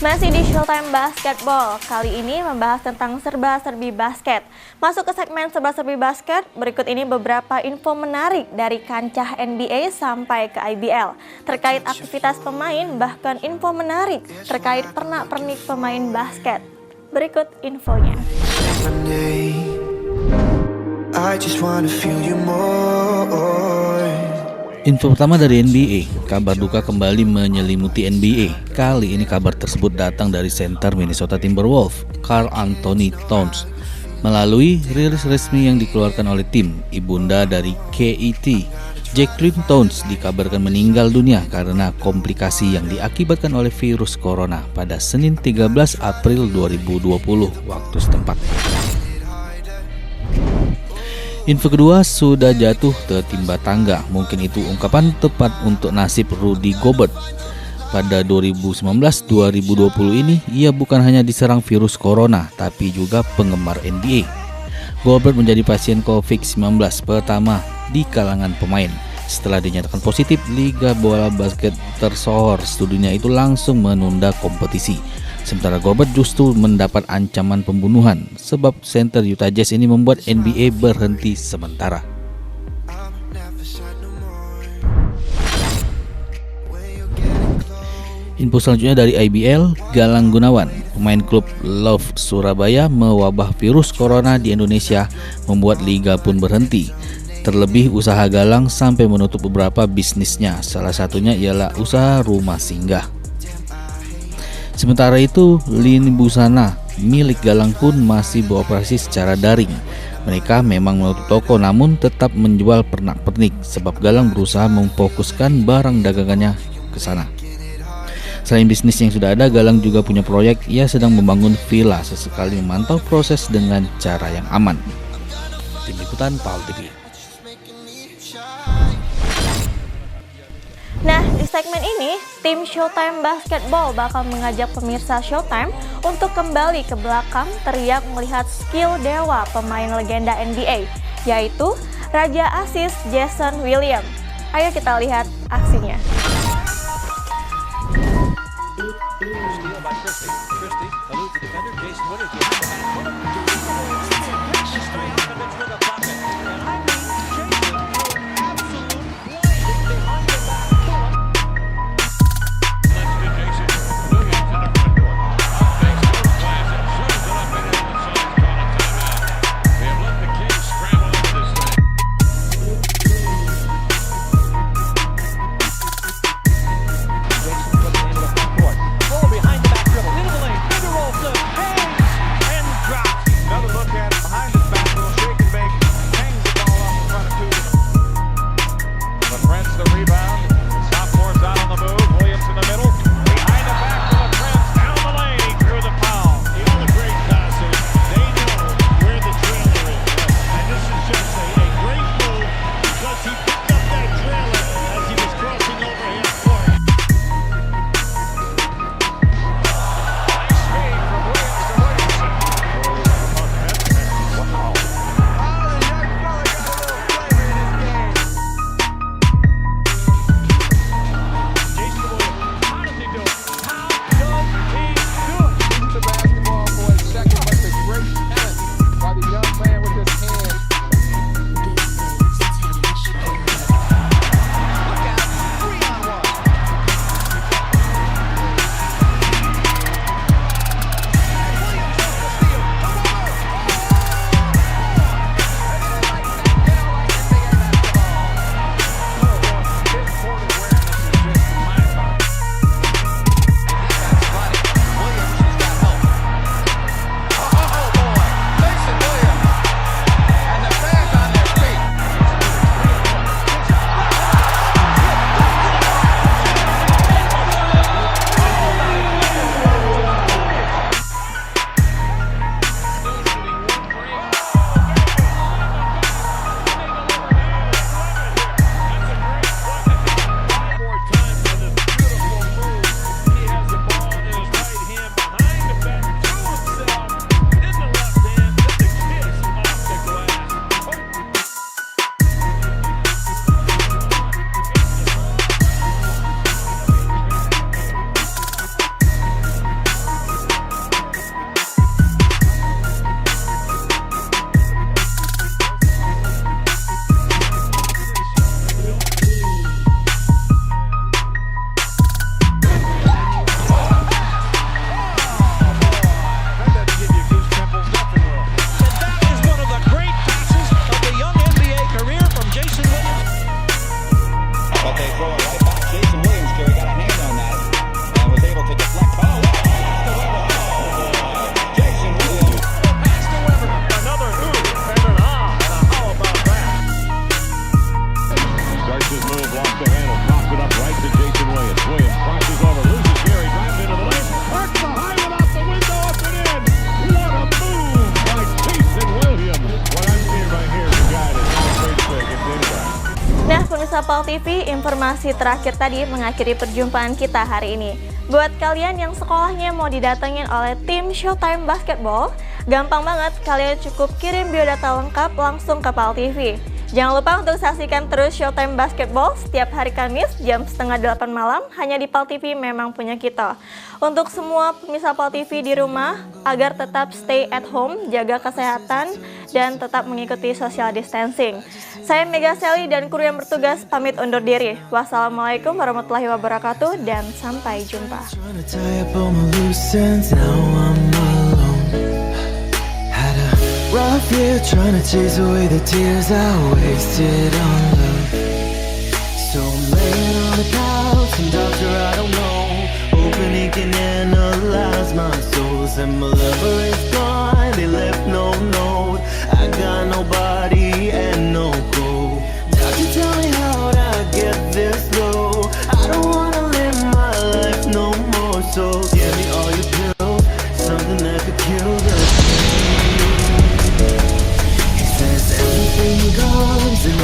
Masih di Showtime Basketball, kali ini membahas tentang serba-serbi basket. Masuk ke segmen serba-serbi basket, berikut ini beberapa info menarik dari kancah NBA sampai ke IBL. Terkait aktivitas pemain, bahkan info menarik terkait pernak-pernik pemain basket. Berikut infonya. Info pertama dari NBA, kabar duka kembali menyelimuti NBA. Kali ini kabar tersebut datang dari center Minnesota Timberwolves, Karl Anthony Towns. Melalui rilis resmi yang dikeluarkan oleh tim, ibunda dari KET, Jacqueline Towns dikabarkan meninggal dunia karena komplikasi yang diakibatkan oleh virus corona pada Senin 13 April 2020 waktu setempat. Info kedua, sudah jatuh tertimpa tangga. Mungkin itu ungkapan tepat untuk nasib Rudy Gobert. Pada 2019-2020 ini, ia bukan hanya diserang virus corona, tapi juga penggemar NBA. Gobert menjadi pasien COVID-19 pertama di kalangan pemain. Setelah dinyatakan positif, Liga Bola Basket tersohor dunia itu langsung menunda kompetisi. Sementara Gobert justru mendapat ancaman pembunuhan sebab center Utah Jazz ini membuat NBA berhenti sementara. Info selanjutnya dari IBL, Galang Gunawan, pemain klub Love Surabaya mewabah virus corona di Indonesia membuat liga pun berhenti. Terlebih usaha Galang sampai menutup beberapa bisnisnya, salah satunya ialah usaha rumah singgah. Sementara itu, lini busana milik Galang pun masih beroperasi secara daring. Mereka memang menutup toko namun tetap menjual pernak-pernik sebab Galang berusaha memfokuskan barang dagangannya ke sana. Selain bisnis yang sudah ada, Galang juga punya proyek. Ia sedang membangun villa, sesekali memantau proses dengan cara yang aman. Tim Liputan PAL TV. Nah, di segmen ini, tim Showtime Basketball bakal mengajak pemirsa Showtime untuk kembali ke belakang teriak melihat skill dewa pemain legenda NBA, yaitu Raja Asis Jason Williams. Ayo kita lihat aksinya. throw it right back. Jason Williams, Jerry, got a hand on that and was able to deflect. Oh, Jason Williams. Pass to Weber. Another ooh and an ah. And a how about that? Starts his move off the handle, pops it up right to Jason Williams. Williams crosses over, loses Gary, drives into the lane, parks behind him out the window, up and in. What a move by Jason Williams. What I'm seeing right here is a guy that's not afraid to take it anybody. Nah, pemirsa PAL TV, informasi terakhir tadi mengakhiri perjumpaan kita hari ini. Buat kalian yang sekolahnya mau didatengin oleh tim Showtime Basketball, gampang banget, kalian cukup kirim biodata lengkap langsung ke PAL TV. Jangan lupa untuk saksikan terus Showtime Basketball setiap hari Kamis jam 7:30 malam hanya di PAL TV memang punya kita. Untuk semua pemirsa PAL TV di rumah, agar tetap stay at home, jaga kesehatan, dan tetap mengikuti social distancing. Saya Mega Sally dan kru yang bertugas pamit undur diri. Wassalamualaikum warahmatullahi wabarakatuh dan sampai jumpa. Trying to tie up all my loose ends, now I'm alone. Had a rough year trying to chase away the tears I wasted on love. So I'm laying on the couch, and doctor, I don't know, hoping he can analyze my souls. And my lover is gone, they left no note. I got nobody and no goal. Doctor, tell me how'd I get this low? I don't wanna live my life no more, so give me all your pills, something that could kill the pain. He says everything comes and